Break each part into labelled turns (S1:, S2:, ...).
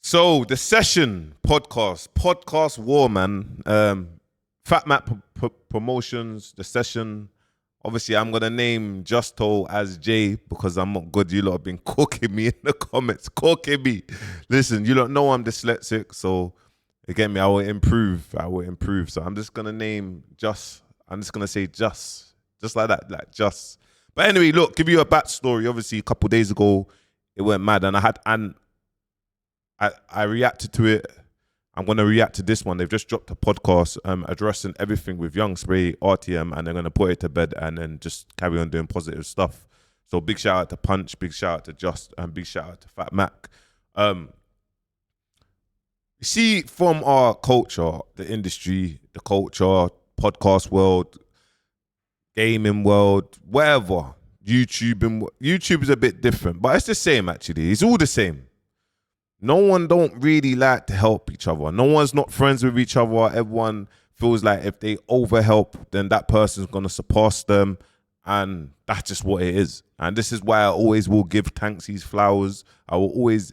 S1: So the session podcast war, man. Fat Matt Promotions, the session. Obviously, I'm gonna name Justo as Jay because I'm not good. You lot have been cooking me in the comments, cooking me. Listen, you lot know I'm dyslexic, so again, me, I will improve. So I'm just gonna name I'm just gonna say just like that, like just. But anyway, look, give you a backstory. Obviously, a couple of days ago, it went mad, and I reacted to it. I'm going to react to this one. They've just dropped a podcast addressing everything with Young Spray, RTM, and they're going to put it to bed and then just carry on doing positive stuff. So big shout out to Punch, big shout out to Just, and big shout out to Fat Mac. You see, from our culture, the industry, the culture, podcast world, gaming world, wherever, YouTube is a bit different, but it's the same actually. It's all the same. No one don't really like to help each other. No one's not friends with each other. Everyone feels like if they overhelp, then that person's going to surpass them. And that's just what it is. And this is why I always will give Tanks his flowers. I will always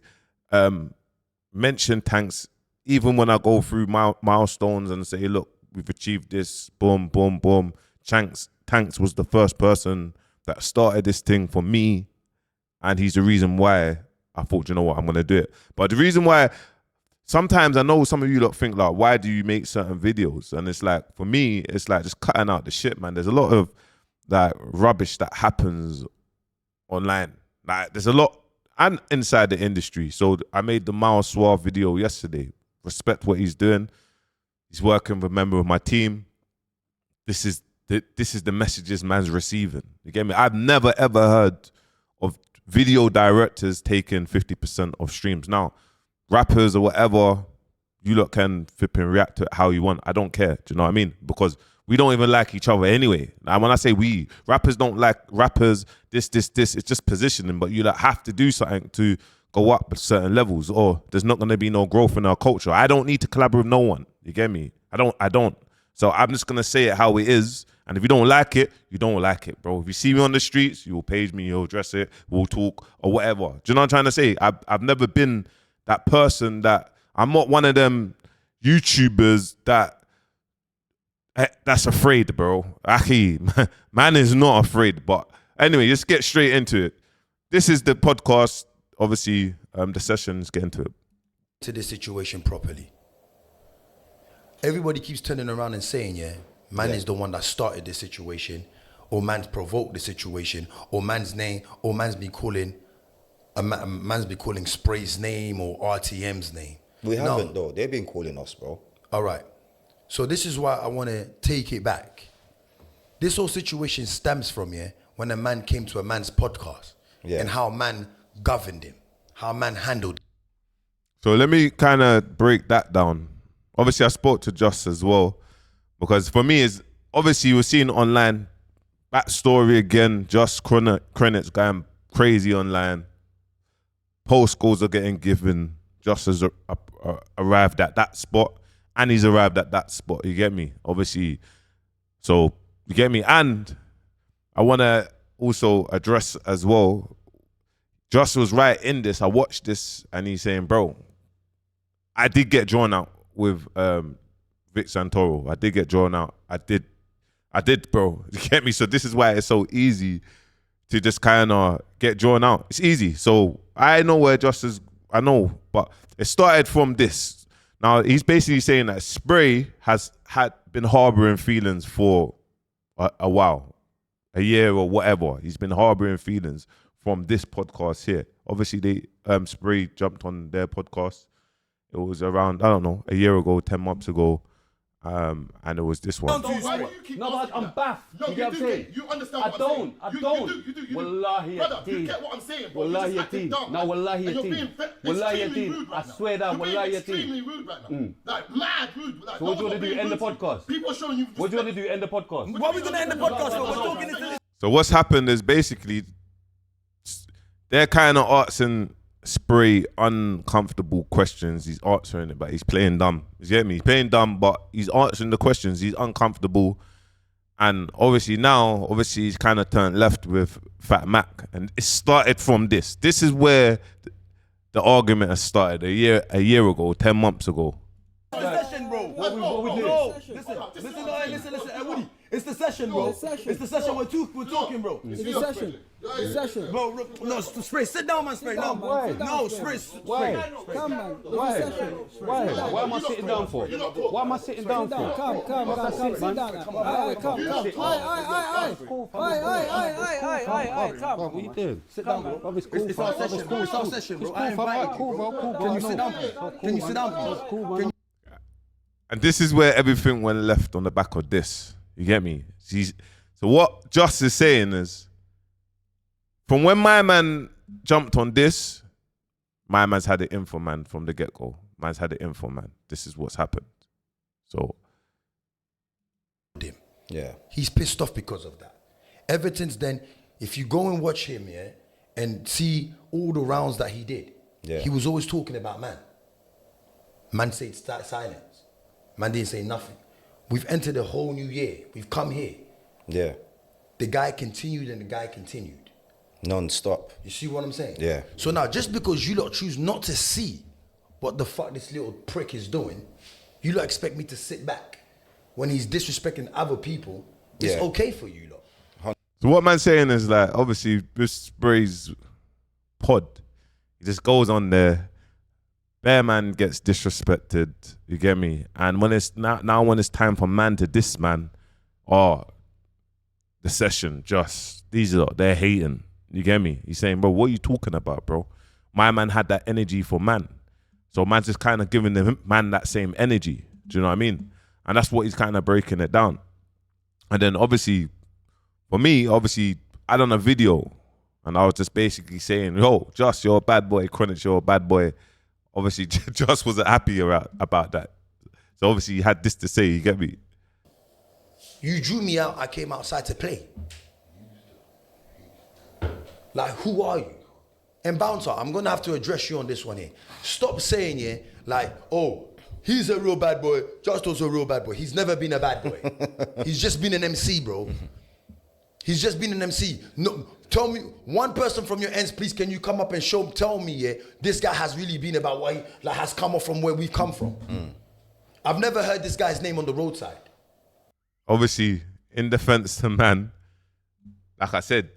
S1: mention Tanks, even when I go through milestones and say, look, we've achieved this, boom, boom, boom. Tanks was the first person that started this thing for me. And he's the reason why I thought, you know what, I'm going to do it. But the reason why, sometimes I know some of you lot think like, why do you make certain videos? And it's like, for me, it's like just cutting out the shit, man. There's a lot of like rubbish that happens online. Like there's a lot, and inside the industry. So I made the Miles Suave video yesterday. Respect what he's doing. He's working with a member of my team. This is the messages man's receiving. You get me? I've never ever heard of video directors taking 50% of streams. Now, rappers or whatever, you lot can flip and react to it how you want. I don't care. Do you know what I mean? Because we don't even like each other anyway. And when I say we, rappers don't like rappers, this, it's just positioning. But you like have to do something to go up at certain levels, or there's not going to be no growth in our culture. I don't need to collaborate with no one. You get me? I don't. So I'm just going to say it how it is. And if you don't like it, you don't like it, bro. If you see me on the streets, you will page me, you'll address it, we'll talk or whatever. Do you know what I'm trying to say? I've never been that person that, I'm not one of them YouTubers that's afraid, bro. Aki, man is not afraid. But anyway, just get straight into it. This is the podcast, obviously, the sessions, get into it.
S2: To this situation properly. Everybody keeps turning around and saying, man is the one that started this situation, or man's provoked the situation, or man's been calling Spray's name or RTM's name.
S3: We haven't though. They've been calling us, bro.
S2: All right. So this is why I want to take it back. This whole situation stems from when a man came to a man's podcast and how a man governed him, how a man handled him.
S1: So let me kind of break that down. Obviously, I spoke to Just as well. Because for me, is obviously you were seeing online backstory again. Just Chronik's going crazy online. Post goals are getting given. Just has arrived at that spot, and he's arrived at that spot. You get me? Obviously, so you get me. And I want to also address as well. Just was right in this. I watched this, and he's saying, "Bro, I did get drawn out with." Vic Santoro. I did get drawn out. I did, bro. You get me? So this is why it's so easy to just kind of get drawn out. It's easy. So I know where Justice, I know, but it started from this. Now he's basically saying that Spray had been harboring feelings for a while, a year or whatever. He's been harboring feelings from this podcast here. Obviously, they Spray jumped on their podcast. It was around, I don't know, a year ago, 10 months ago. And it was this one.
S4: No, why do you keep I'm baffed.
S5: No,
S4: you get what I'm saying?
S5: You understand what I'm saying?
S4: I don't.
S5: You do.
S4: Wallahi,
S5: brother, you get what I'm saying, bro.
S4: Wallahi,
S5: You're just acting dumb.
S4: no, wallahi,
S5: and you're being extremely rude right now.
S4: I swear that,
S5: you're
S4: wallahi,
S5: being extremely rude right now. Like, mad rude. Like,
S4: so what do you want to do, end the podcast?
S5: People are showing you
S4: What do you want to do, end the podcast?
S6: What are we going to end the podcast for? We're talking this.
S1: So what's happened is basically they're kind of asking Spray uncomfortable questions. He's answering it, but he's playing dumb. You get me? He's playing dumb, but he's answering the questions. He's uncomfortable. And obviously now, he's kind of turned left with Fat Mac. And it started from this. This is where the argument has started a year ago, 10 months ago.
S6: It's the session, bro.
S4: What we doing?
S6: No, listen, hey, Woody. It's the session, bro.
S7: It's the session.
S6: It's the session. We're talking, bro.
S7: It's a session. It's a session.
S6: Bro, no, Spray, sit down, man, Spray. No,
S7: Why?
S6: no, Spray.
S4: Why?
S7: Come, man.
S4: Why?
S7: It's a session.
S4: Why am I sitting down for? Why am I sitting down
S7: Sit down.
S4: for?
S7: Come. Sit down. Aye, come. Aye. Come.
S4: What are you doing?
S6: Sit down, bro.
S4: It's
S6: our session, bro. It's our session, bro. I invite you, bro. Can you sit down, please? Can you sit down, please?
S1: And this is where everything went left on the back of this. You get me? So what Just is saying is, from when my man jumped on this, my man's had it in for man from the get-go. Man's had it in for man. This is what's happened. So.
S3: Yeah.
S2: He's pissed off because of that. Ever since then, if you go and watch him, yeah, and see all the rounds that he did, he was always talking about man. Man said silence. Man didn't say nothing. We've entered a whole new year. We've come here.
S3: Yeah.
S2: The guy continued and the guy continued.
S3: Non-stop.
S2: You see what I'm saying?
S3: Yeah.
S2: So now, just because you lot choose not to see what the fuck this little prick is doing, you lot expect me to sit back when he's disrespecting other people. It's okay for you lot.
S1: So what man's saying is like, obviously, this Spray's pod, he just goes on there, bare man gets disrespected, you get me? And when it's now when it's time for man to diss man, the session just, they're hating, you get me? He's saying, bro, what are you talking about, bro? My man had that energy for man. So man's just kind of giving the man that same energy, do you know what I mean? And that's what he's kind of breaking it down. And then obviously, for me, I done a video and I was just basically saying, yo, Just, you're a bad boy, Chronik, you're a bad boy. Obviously, Just wasn't happy about that. So obviously, he had this to say, you get me?
S2: You drew me out, I came outside to play. Like, who are you? And Bouncer, I'm gonna have to address you on this one here. Stop saying, yeah, like, oh, he's a real bad boy, Justo's a real bad boy. He's never been a bad boy. He's just been an MC, bro. He's just been an MC. No, tell me, one person from your ends, please, can you come up and tell me, yeah, this guy has really been about what he has come off from where we've come from. I've never heard this guy's name on the roadside.
S1: Obviously, in defense to man, like I said,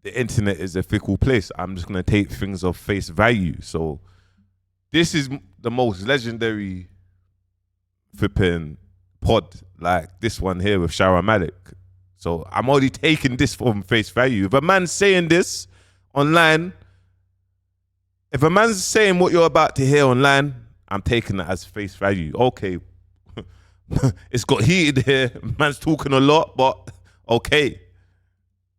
S1: the internet is a fickle place. I'm just going to take things of face value. So this is the most legendary flipping pod, like this one here with Shara Malik. So I'm already taking this from face value. If a man's saying this online, if a man's saying what you're about to hear online, I'm taking it as face value. Okay, it's got heated here. Man's talking a lot, but okay.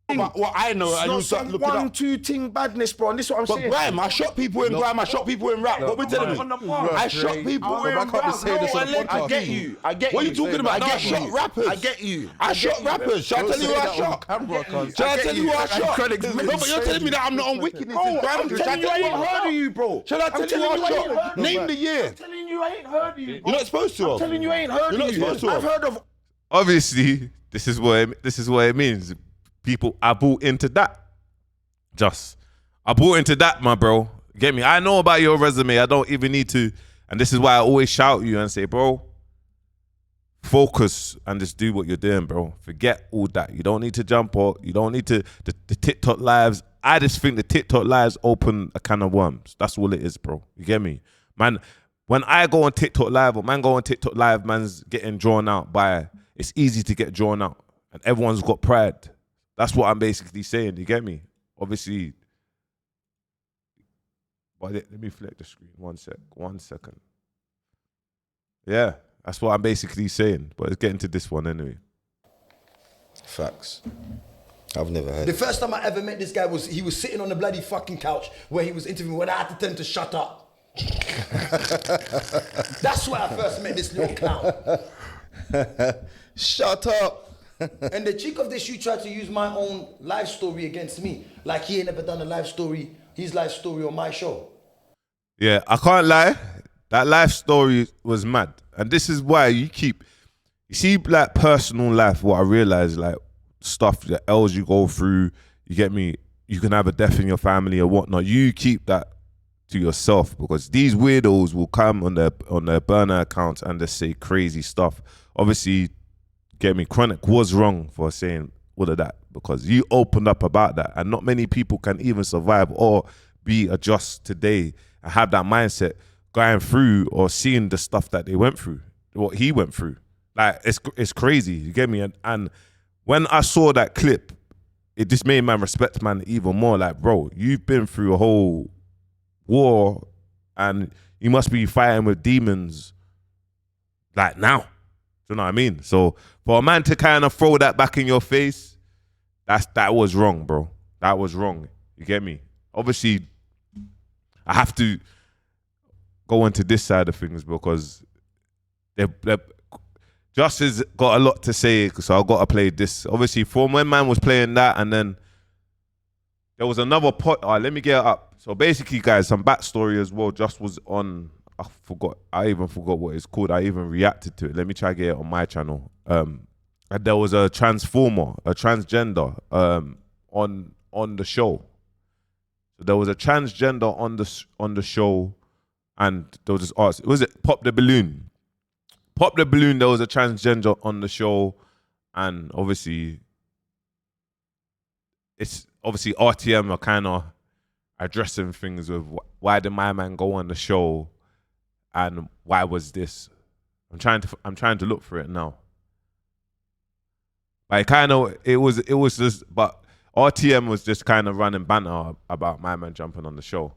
S8: What I know,
S3: It's
S8: I
S3: not
S8: you start
S3: some
S8: looking up.
S3: 1-2 ting badness, bro. And this is what I'm
S8: But
S3: saying.
S8: grime, I shot people in grime, I shot people in rap. What we telling me? I shot people in rap. I get you. I get you. What are you talking about? I shot rappers.
S3: I get you.
S8: I shot rappers. Shall I tell you who I shot? Shall I tell you who I shot? No, but you're telling me that I'm not on wickedness in grime.
S3: I'm telling you, I ain't heard of you, bro.
S8: Shall I tell you who I shot? Name the year.
S3: I'm telling you, I ain't heard of you.
S8: You're not supposed to.
S3: I'm telling you, I ain't heard
S8: You're not
S3: of you.
S8: supposed to.
S3: I've heard of.
S1: Obviously, this is what it means. People, I bought into that. I bought into that, my bro. Get me? I know about your resume. I don't even need to. And this is why I always shout you and say, bro, focus and just do what you're doing, bro. Forget all that. You don't need to jump or you don't need to, the TikTok lives. I just think the TikTok lives open a can of worms. That's all it is, bro. You get me? Man, when I go on TikTok live or man go on TikTok live, man's getting drawn out by, it's easy to get drawn out. And everyone's got pride. That's what I'm basically saying. You get me? Obviously. But let me flick the screen. 1 second. Yeah, that's what I'm basically saying. But let's get into this one anyway.
S3: Facts. I've never heard.
S2: The first time I ever met this guy he was sitting on the bloody fucking couch where he was interviewing when I had to tell him to shut up. That's where I first met this little clown.
S3: Shut up.
S2: And the cheek of this, you tried to use my own life story against me. Like he ain't never done a life story, his life story on my show.
S1: Yeah, I can't lie. That life story was mad. And this is why you see like personal life, what I realized, like stuff, the L's you go through, you get me, you can have a death in your family or whatnot. You keep that to yourself, because these weirdos will come on their burner accounts and just say crazy stuff. Obviously, get me, Chronik was wrong for saying all of that, because you opened up about that, and not many people can even survive or be a Just today and have that mindset going through or seeing the stuff that they went through, what he went through. Like, it's crazy, you get me? And when I saw that clip, it just made man respect man even more. Like, bro, you've been through a whole war and you must be fighting with demons like now. Do you know what I mean? So for a man to kind of throw that back in your face, that was wrong, bro. That was wrong. You get me? Obviously, I have to go into this side of things because Just has got a lot to say, so I've got to play this. Obviously, from when man was playing that, and then there was another pot. Let me get it up. So basically, guys, some backstory as well. Just was on. I even forgot what it's called. I even reacted to it. Let me try to get it on my channel. And there was a transformer, a transgender, on the show. So there was a transgender on the show, and there was this artist. Was it Pop the Balloon? Pop the Balloon, there was a transgender on the show, and obviously RTM are kind of addressing things with why did my man go on the show, and why was this? I'm trying to look for it now. Like, it was just, but RTM was just kind of running banter about my man jumping on the show.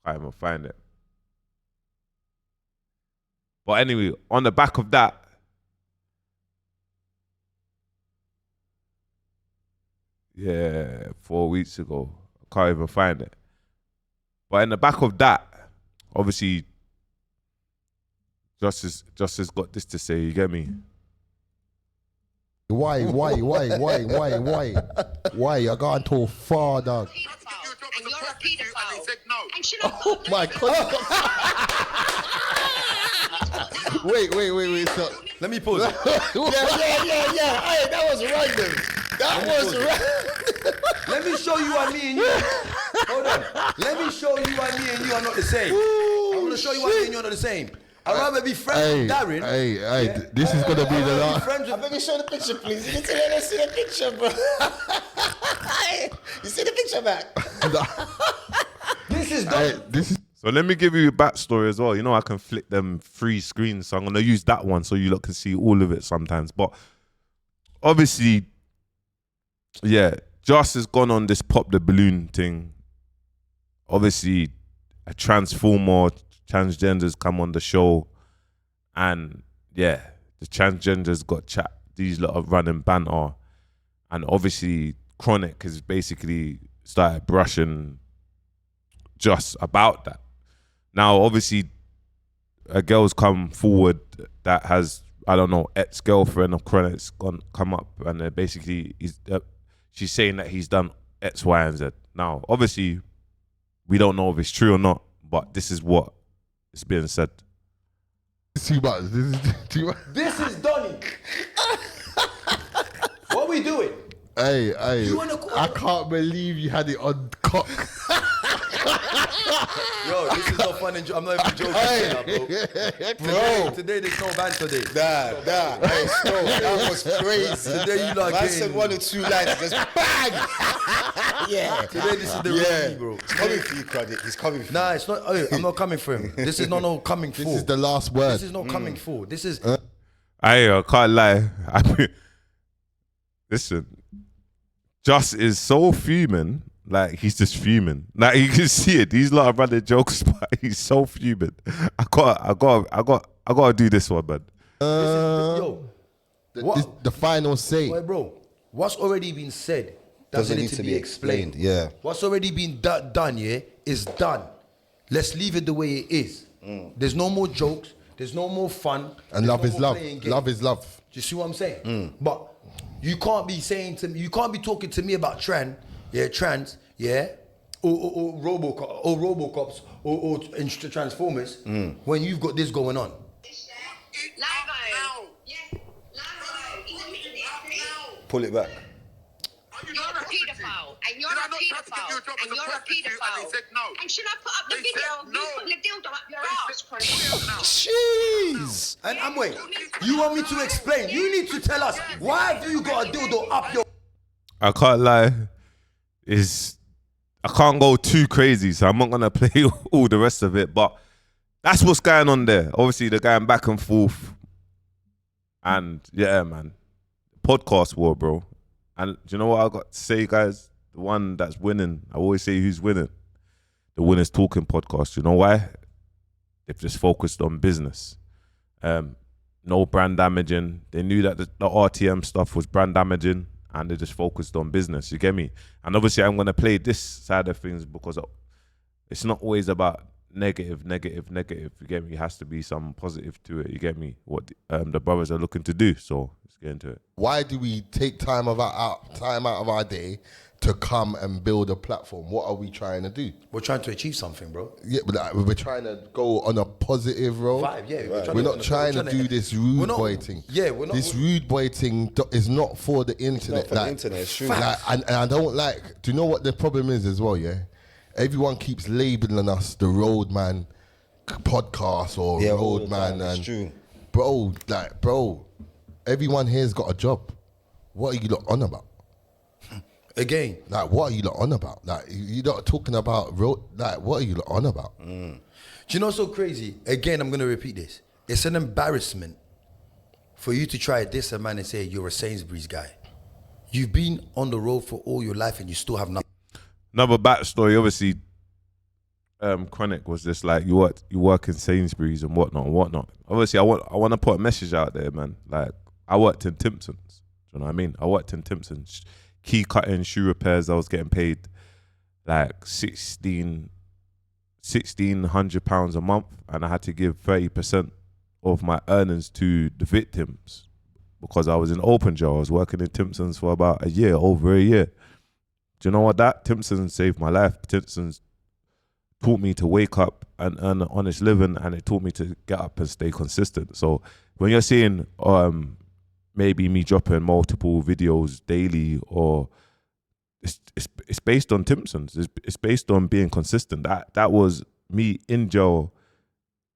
S1: I'm gonna find it. But anyway, on the back of that, yeah, 4 weeks ago, I can't even find it. But in the back of that, obviously, Justice got this to say, you get me?
S3: Why? I got into far, dog.
S9: And you're a pedophile. And should
S3: Oh my God. Wait. So,
S2: Let me pause.
S3: yeah. Hey, that was random. That was random.
S2: Let me show you why me and you. Hold on. Let me show you why me and you are not the same. I'm gonna show you why me and you are not the same. I'd rather be friends with Darren.
S3: Hey, this is gonna be the last.
S2: Let me show the picture, please. You need to see the picture, bro. You see the picture back? This is done.
S1: So let me give you a backstory as well. You know, I can flick them 3 screens, so I'm gonna use that one so you lot can see all of it sometimes. But obviously, yeah, Just has gone on this Pop the Balloon thing. Obviously, a transformer, transgenders come on the show, and yeah, the transgenders got chat. These lot of running banter, and obviously, Chronik has basically started brushing Just about that. Now, obviously, a girl's come forward that has, I don't know, ex-girlfriend of Chronik's come up, and basically she's saying that he's done X, Y, and Z. Now, obviously, we don't know if it's true or not, but this is what is being said.
S3: Too much. This is too much.
S2: This is Donny. What we doing?
S3: Hey. I can't believe you had it on cock.
S2: Yo, this is not fun. I'm not even joking. Bro. Today there's no banter today.
S3: Nah. Hey, stop. That was crazy.
S2: Today you like
S3: I said 1 or 2 lines, just bang. Yeah.
S2: Today this is the real me, bro.
S3: He's coming for you, Chronik. He's coming for you.
S2: Nah, it's not. I'm not coming for him. This is not no coming for.
S3: This is the last word.
S2: This is not coming for. This is.
S1: I can't lie. Listen, Just is so fuming. Like, he's just fuming. Like, you can see it. These lot are running jokes, but he's so fuming. I gotta do this one, man.
S3: The final say.
S2: Wait, bro. What's already been said doesn't need to be explained.
S3: Yeah.
S2: What's already been done, yeah, is done. Let's leave it the way it is. There's no more jokes. There's no more fun.
S3: And love is love. Love is love.
S2: Do you see what I'm saying? But you can't be saying to me, you can't be talking to me about trans, or Robocops, or Transformers, when you've got this going on.
S3: Pull it back.
S9: You're a pedophile, and you're a pedophile, and you're a paedophile.
S5: And they said no.
S9: And should I put up the
S5: They
S9: video
S5: said
S9: of
S5: no.
S9: you putting the dildo up your ass, Chronik?
S2: Jeez. And I'm wait. You want me to explain? You need to tell us why have you got a dildo up your?
S1: I can't lie. I can't go too crazy, so I'm not gonna play all the rest of it. But that's what's going on there. Obviously, they're going back and forth, and yeah, man, podcast war, bro. And do you know what I got to say, guys? The one that's winning, I always say who's winning. The Winners Talking podcast. You know why? They've just focused on business. No brand damaging. They knew that the RTM stuff was brand damaging, and they just focused on business. You get me? And obviously, I'm gonna play this side of things because it's not always about negative. You get me? It has to be some positive to it. You get me? What the brothers are looking to do. So let's get into it.
S3: Why do we take time out of our day to come and build a platform? What are we trying to do?
S2: We're trying to achieve something, bro.
S3: Yeah, but we're trying to go on a positive road.
S2: Vibe, yeah.
S3: We're not trying to do this rude boy thing.
S2: Yeah, we're not.
S3: This rude boy thing is not for the internet.
S6: Not for the internet, it's true.
S3: Like, and I don't like. Do you know what the problem is as well? Yeah, everyone keeps labeling us the Roadman podcast or Roadman, and
S6: true.
S3: bro, everyone here's got a job. What are you lot on about?
S2: Again,
S3: Like, what are you lot on about? Like, you're not talking about road. Like, what are you lot on about?
S2: do you know what's so crazy? Again, I'm gonna repeat this. It's an embarrassment for you to try this a man and say you're a Sainsbury's guy. You've been on the road for all your life and you still have nothing.
S1: Another backstory, obviously, Chronik was just like, you work in Sainsbury's and whatnot. Obviously, I want to put a message out there, man. Like, I worked in Timpsons. Do you know what I mean? I worked in Timpsons. Key cutting, shoe repairs. I was getting paid like £1,600 a month, and I had to give 30% of my earnings to the victims because I was in open jail. I was working in Timpsons for about over a year. Do you know what? That Timpsons saved my life. Timpsons taught me to wake up and earn an honest living, and it taught me to get up and stay consistent. So when you're seeing maybe me dropping multiple videos daily, or it's based on Timpsons. It's based on being consistent. That was me in jail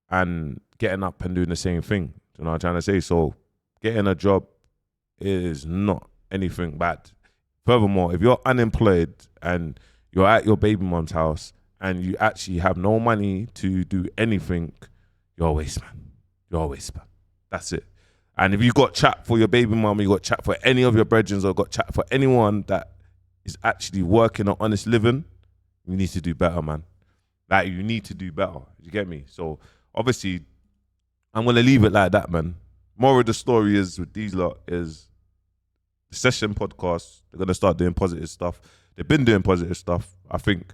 S1: and getting up and doing the same thing. You know what I'm trying to say? So getting a job is not anything bad. Furthermore, if you're unemployed and you're at your baby mom's house and you actually have no money to do anything, you're a waste man. You're a waste man. That's it. And if you got chat for your baby mama, you got chat for any of your brethren, or got chat for anyone that is actually working an honest living, you need to do better, man. Like, you need to do better. You get me? So obviously, I'm gonna leave it like that, man. More of the story is with these lot is the Session podcast. They're gonna start doing positive stuff. They've been doing positive stuff. I think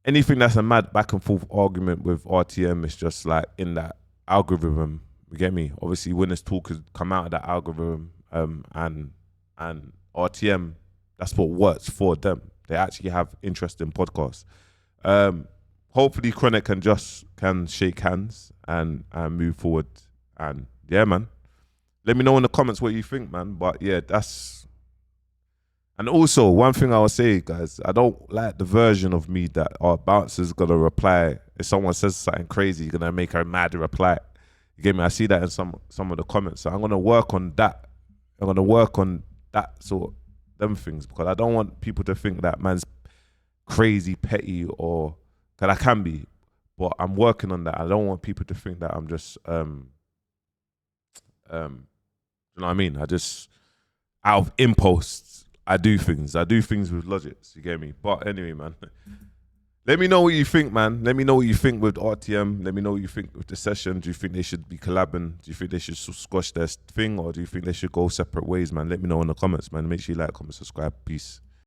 S1: anything that's a mad back and forth argument with RTM is just like in that algorithm. You get me? Obviously, Winners Talk has come out of that algorithm, and RTM, that's what works for them. They actually have interesting podcasts. Hopefully, Chronik can shake hands and move forward. And yeah, man, let me know in the comments what you think, man. But yeah, that's. And also, one thing I will say, guys, I don't like the version of me that our bouncer's gonna reply if someone says something crazy. You're gonna make her mad reply. You get me? I see that in some of the comments. So I'm gonna work on that. I'm gonna work on that sort of them things, because I don't want people to think that man's crazy, petty, or that I can be. But I'm working on that. I don't want people to think that I'm just you know what I mean? I just out of impulse I do things with logic. You get me? But anyway, man. Let me know what you think, man. Let me know what you think with RTM. Let me know what you think with the Session. Do you think they should be collabing? Do you think they should squash their thing, or do you think they should go separate ways, man? Let me know in the comments, man. Make sure you like, comment, subscribe. Peace.